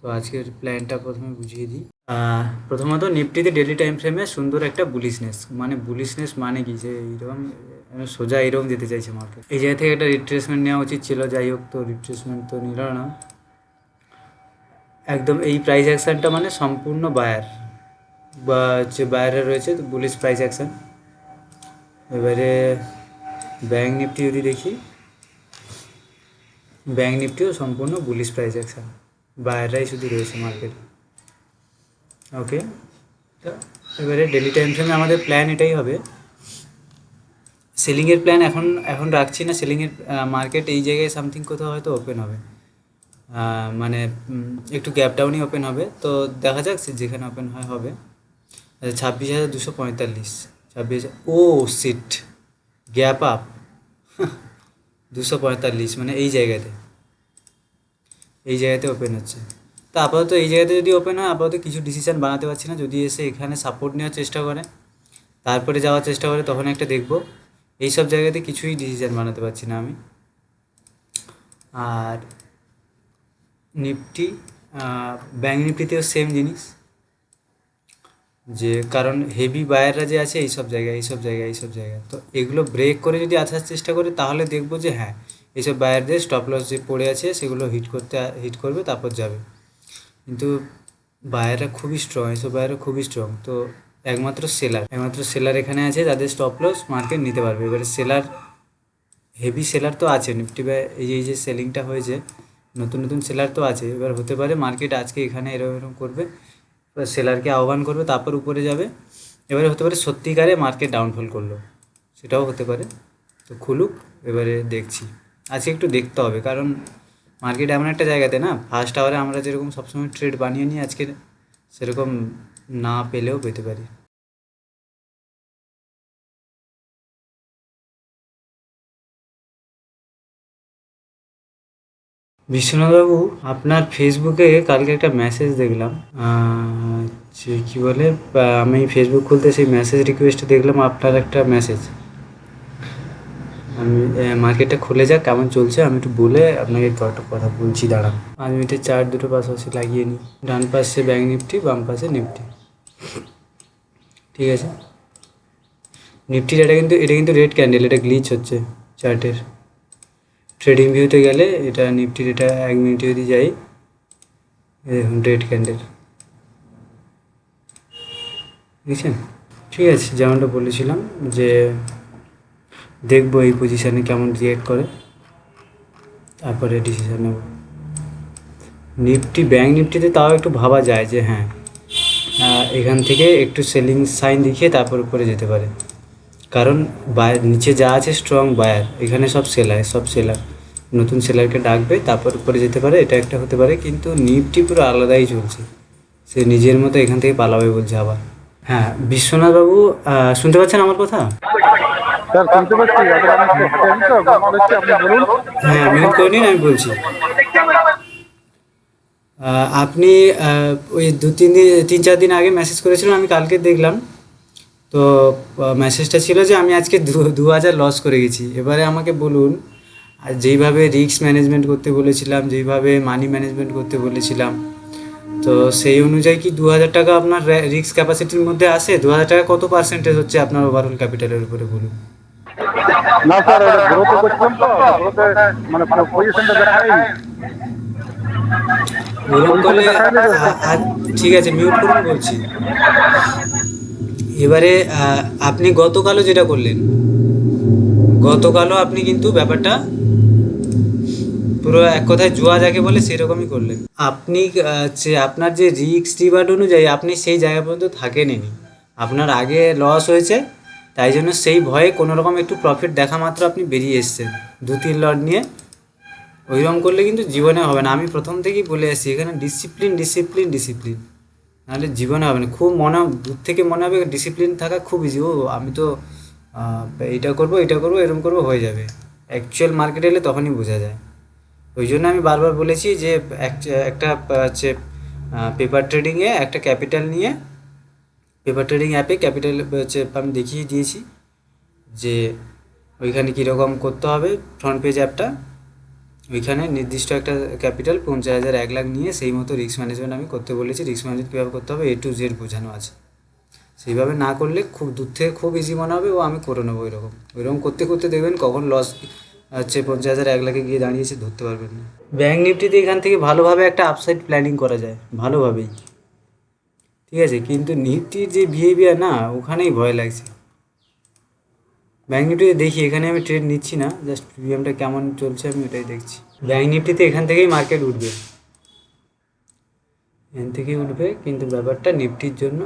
তো আজকের প্ল্যানটা প্রথমে বুঝিয়ে দিই। প্রথমত নিফটিতে ডেলি টাইম ফ্রেমে সুন্দর একটা বুলিশনেস, মানে বুলিশনেস মানে কি, যে এইরকম সোজা এইরকম যেতে চাইছে মার্কেট। এই জায়গা থেকে একটা রিট্রেসমেন্ট নেওয়া উচিত ছিল, যাই হোক, তো রিট্রেসমেন্ট তো নিল না। একদম এই প্রাইস অ্যাকশানটা মানে সম্পূর্ণ বায়ার বা হচ্ছে বায়ারে রয়েছে, তো বুলিশ প্রাইস অ্যাকশান। এবারে ব্যাঙ্ক নিফটি যদি দেখি, ব্যাঙ্ক নিফটিও সম্পূর্ণ বুলিশ প্রাইস অ্যাকশান, বায়াররাই শুধু রয়েছে মার্কেটে। ওকে, তো এবারে ডেলি টাইম ফ্রেমে আমাদের প্ল্যান এটাই হবে। সেলিংয়ের প্ল্যান এখন রাখছি না। সেলিংয়ের মার্কেট এই জায়গায় সামথিং কোথাও হয়তো ওপেন হবে, মানে একটু গ্যাপ ডাউনই ওপেন হবে। তো দেখা যাক যেখানে ওপেন হয় হবে। 26,245, 26, ও সিট, গ্যাপ আপ 245, মানে এই জায়গাতে ওপেন হচ্ছে। তো আপাতত এই জায়গাতে যদি ওপেন হয়, আপাতত কিছু ডিসিশান বানাতে পারছি না। যদি এসে এখানে সাপোর্ট নেওয়ার চেষ্টা করে, তারপরে যাওয়ার চেষ্টা করে, তখন একটা দেখব। এইসব জায়গাতে কিছুই ডিসিশান বানাতে পারছি না আমি। আর নিফটি, ব্যাঙ্ক নিফটিতেও সেম জিনিস, যে কারণ হেভি বায়াররা যে আছে এইসব জায়গায়, তো এগুলো ব্রেক করে যদি আসার চেষ্টা করে, তাহলে দেখব যে হ্যাঁ, এইসব বায়ারদের স্টপ লস যে পড়ে আছে সেগুলো হিট করবে, তারপর যাবে। কিন্তু বায়াররা খুবই স্ট্রং, এইসব বায়াররা খুবই স্ট্রং। তো একমাত্র সেলার এখানে আছে, যাদের স্টপ লস মার্কেট নিতে পারবে। এবারে হেভি সেলার তো আছে নিফটি বা এই যে সেলিংটা হয়েছে, নতুন সেলার তো আছে। এবার হতে পারে মার্কেট আজকে এখানে এরকম করবে, এবার সেলারকে আহ্বান করবে, তারপর উপরে যাবে। এবারে হতে পারে সত্যিকারে মার্কেট ডাউনফল করলো, সেটাও হতে পারে। তো খুলুক, এবারে দেখছি। আজকে একটু দেখতে হবে, কারণ মার্কেট এমন একটা জায়গাতে না, ফার্স্ট আওয়ারে আমরা যেরকম সবসময় ট্রেড বানিয়ে নিই, আজকে সেরকম না পেলেও পেতে পারি। বিশ্বনাথবাবু, আপনার ফেসবুকে কালকে একটা মেসেজ দেখলাম, যে কী বলে, আমি ফেসবুক খুলতে সেই মেসেজ রিকোয়েস্টে দেখলাম আপনার একটা মেসেজ। আমি মার্কেটটা খুলে যাক, কেমন চলছে আমি একটু বলে আপনাকে কয়েকটা কথা বলছি, দাঁড়ান। 5 মিনিটের চার্ট দুটো পাশাপাশি লাগিয়ে নিই, ডান পাশে ব্যাঙ্ক নিফটি, বাম পাশে নিফটি, ঠিক আছে। নিফটির এটা কিন্তু রেড ক্যান্ডেল, এটা গ্লিচ হচ্ছে চার্টের। ট্রেডিং ভিউতে গেলে এটা নিফটির, এটা 1 মিনিটে যদি যাই, দেখুন রেড ক্যান্ডেল, বুঝছেন? ঠিক আছে, যেমনটা বলেছিলাম যে দেখবো এই পজিশানে কেমন রিয়েক্ট করে, তারপরে ডিসিশান নেব। ব্যাঙ্ক নিফটিতে তাও একটু ভাবা যায় যে হ্যাঁ, এখান থেকে একটু সেলিং সাইন দেখিয়ে তারপর উপরে যেতে পারে, কারণ নিচে যা আছে স্ট্রং বায়ার, এখানে সব সেলার, নতুন সেলারকে ডাকবে, তারপর উপরে যেতে পারে, এটা একটা হতে পারে। কিন্তু নিফটি পুরো আলাদাই চলছে, সে নিজের মতো এখান থেকে পালাবে বলছে আবার। হ্যাঁ, বিশ্বনাথবাবু, শুনতে পাচ্ছেন আমার কথা? স্যার শুনতে পাচ্ছি, এখন আমি একটু হেঁটে আসি তো, ঘুমানো হচ্ছে, আপনি বলুন। হ্যাঁ, মিউট করে নিন, আমি বলছি। আপনি ওই 3-4 দিন আগে মেসেজ করেছিলেন, আমি কালকে দেখলাম। তো মেসেজটা ছিল যে আমি আজকে 2,000 লস করে গেছি। এবারে আমাকে বলুন, আর যেইভাবে রিস্ক ম্যানেজমেন্ট করতে বলেছিলাম, যেইভাবে মানি ম্যানেজমেন্ট করতে বলেছিলাম, তো সেই অনুযায়ী কি 2,000 টাকা আপনার রিস্ক ক্যাপাসিটির মধ্যে আসে? 2,000 টাকা কত পার্সেন্টেজ হচ্ছে আপনার ওভারঅল ক্যাপিটালের উপরে, বলুন? না স্যার, ওটা গ্রোথে করছিলাম তো, গ্রোথে মানে পজিশনটা দেখায়নি, ওরকম পজিশনটা করলে দেখায়নি তো। ঠিক আছে, মিউট করুন বলছি। এবারে আপনি গতকালও যেটা করলেন, গতকালও আপনি কিন্তু ব্যাপারটা পুরো এক কথায় জুয়া যাকে বলে সেরকমই করলেন। আপনি আপনার যে রিস্ক রিওয়ার্ড অনুযায়ী আপনি সেই জায়গা পর্যন্ত থাকেনই। আপনার আগে লস হয়েছে, তাই জন্য সেই ভয়ে কোনো রকম একটু প্রফিট দেখা মাত্র আপনি বেরিয়ে এসছেন 2-3 লট নিয়ে। ওইরকম করলে কিন্তু জীবনে হবে না। আমি প্রথম থেকেই বলে আসছি, এখানে ডিসিপ্লিন, নাহলে জীবনে হবে না। খুব দূর থেকে মনে হবে ডিসিপ্লিন থাকা খুব ইজি, ও আমি তো এইটা করবো এরকম করবো, হয়ে যাবে। অ্যাকচুয়াল মার্কেটে এলে তখনই বোঝা যায়। ওই জন্য আমি বারবার বলেছি যে একটা হচ্ছে পেপার ট্রেডিংয়ে একটা ক্যাপিটাল নিয়ে, পেপার ট্রেডিং অ্যাপে ক্যাপিটাল হচ্ছে আমি দেখিয়ে দিয়েছি যে ওইখানে কীরকম করতে হবে। ফ্রন্ট পেজ অ্যাপটা ওইখানে নির্দিষ্ট একটা ক্যাপিটাল 50,000 1 লাখ নিয়ে সেই মতো রিস্ক ম্যানেজমেন্ট আমি করতে বলেছি। রিস্ক ম্যানেজমেন্ট কীভাবে করতে হবে A to Z বোঝানো আছে। সেইভাবে না করলে খুব দূর থেকে খুব ইজি মনে হবে ও আমি করে নেবো ওইরকম করতে করতে দেখবেন কখন লস হচ্ছে 50,000 1 লাখে গিয়ে দাঁড়িয়েছে ধরতে পারবেন না। ব্যাঙ্ক নিফটিতে এখান থেকে ভালোভাবে একটা আপসাইড প্ল্যানিং করা যায় ভালোভাবেই, ঠিক আছে, কিন্তু নিফটির যে বিহেভিয়ার না ওখানেই ভয় লাগছে। ব্যাঙ্ক নিফটিতে দেখি, এখানে আমি ট্রেড নিচ্ছি না, জাস্ট প্রিমিয়ামটা কেমন চলছে আমি ওটাই দেখছি। ব্যাঙ্ক নিফটিতে এখান থেকেই মার্কেট উঠবে, এখান থেকেই উঠবে, কিন্তু ব্যাপারটা নিফটির জন্য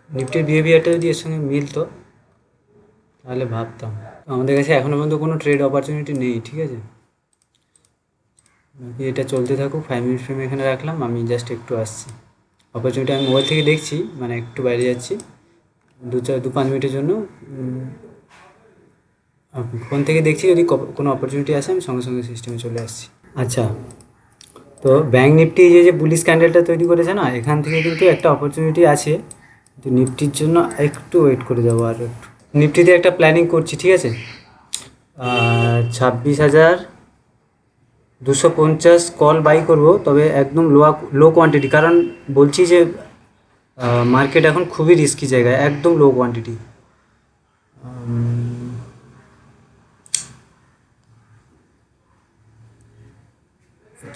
নিফটির বিহেভিয়ারটা যদি এর সঙ্গে মিলতো তাহলে ভাবতাম। আমাদের কাছে এখনও পর্যন্ত কোনো ট্রেড অপরচুনিটি নেই, ঠিক আছে। বাকি এটা চলতে থাকুক। 5 মিনিট ফ্রেম এখানে রাখলাম, আমি জাস্ট একটু আসছি। অপরচুনিটি আমি মোবাইল থেকে দেখছি, মানে একটু বাইরে যাচ্ছি 2-5 মিনিটের জন্য। ফোন থেকে দেখছি, যদি কোনো অপরচুনিটি আসে আমি সঙ্গে সঙ্গে সিস্টেমে চলে আসছি। আচ্ছা, তো ব্যাঙ্ক নিফটি যে বুলিশ ক্যান্ডেলটা তৈরি করেছে না, এখান থেকে কিন্তু একটা অপরচুনিটি আছে, কিন্তু নিফটির জন্য একটু ওয়েট করে যাবো আর একটু। নিফটিতে একটা প্ল্যানিং করছি, ঠিক আছে। 26,250 কল বাই করব, তবে একদম লো কোয়ান্টিটি, কারণ বলছি যে মার্কেট এখন খুবই রিস্কি জায়গায়, একদম লো কোয়ান্টিটি।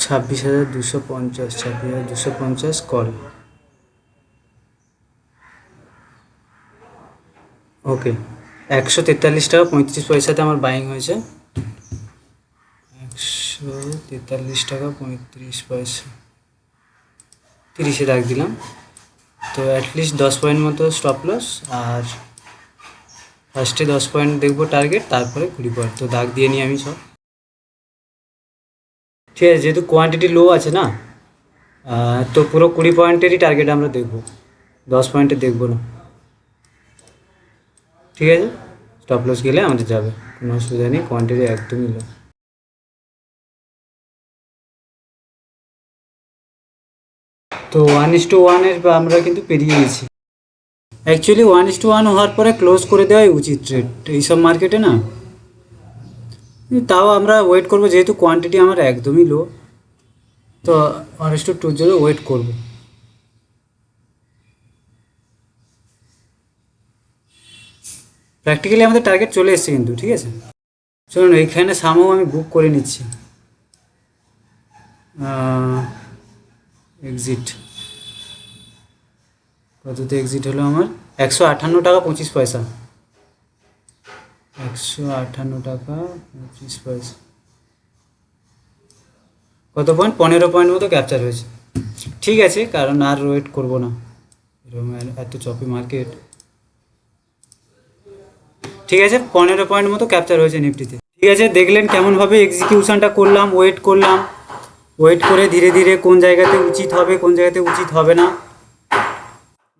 26,250 কল, ওকে। 143 টাকা 35 পয়সাতে আমার বাইং হয়েছে। 143 টাকা 35 পয়সা, 30-এ রাখ দিলাম। তো অ্যাটলিস্ট 10 পয়েন্ট মতো স্টপ লস, আর ফার্স্টে 10 পয়েন্ট দেখবো টার্গেট, তারপরে 20 পয়েন্ট। তো দাগ দিয়ে নিই আমি সব, ঠিক আছে। যেহেতু কোয়ান্টিটি লো আছে না, তো পুরো 20 পয়েন্টেরই টার্গেট আমরা দেখবো, 10 পয়েন্টে দেখবো না, ঠিক আছে। স্টপ লস গেলে আমাদের যাবে, কোনো অসুবিধা নেই, কোয়ান্টিটি একদমই লো। তো 1:1 আমরা কিন্তু পেরিয়ে গেছি। অ্যাকচুয়ালি 1:1 হওয়ার পরে ক্লোজ করে দেওয়াই উচিত ট্রেড এইসব মার্কেটে না। তাও আমরা ওয়েট করবো, যেহেতু কোয়ান্টিটি আমার একদমই লো, তো 1:2 জন্য ওয়েট করব। প্র্যাকটিক্যালি আমাদের টার্গেট চলে এসছে কিন্তু, ঠিক আছে। চলুন এইখানে সামও আমি বুক করে নিচ্ছি। এক্সিট কততে এক্সিট হলো আমার? 158 টাকা 25 পয়সা, 158 টাকা 25 পয়সা। কত পয়েন্ট? 15 পয়েন্ট মতো ক্যাপচার হয়েছে, ঠিক আছে, কারণ আর ওয়েট করবো না, এরকম এত চপি মার্কেট। ঠিক আছে, 15 পয়েন্ট মতো ক্যাপচার হয়েছে নিফটিতে, ঠিক আছে। দেখলেন কেমনভাবে এক্সিকিউশনটা করলাম, ওয়েট করলাম, ওয়েট করে ধীরে ধীরে কোন জায়গাতে উচিত হবে কোন জায়গাতে উচিত হবে না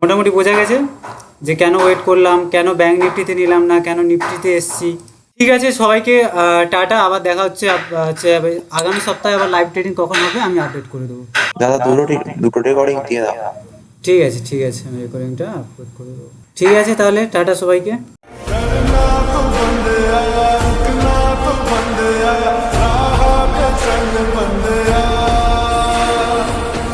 মোটামুটি বোঝা গেছে যে কেন ওয়েট করলাম, কেন ব্যাঙ্ক নিফটিতে নিলাম না, কেন নিফটিতে এসছি। ঠিক আছে, সবাইকে টাটা, আবার দেখা হচ্ছে আগামী সপ্তাহে। আবার লাইভ ট্রেডিং কখন হবে আমি আপডেট করে দেবো। দাদা দুটো রেকর্ডিং দিয়ে দাও। ঠিক আছে, ঠিক আছে, আমি রেকর্ডিংটা আপলোড করে দেবো। ঠিক আছে, তাহলে টাটা সবাইকে।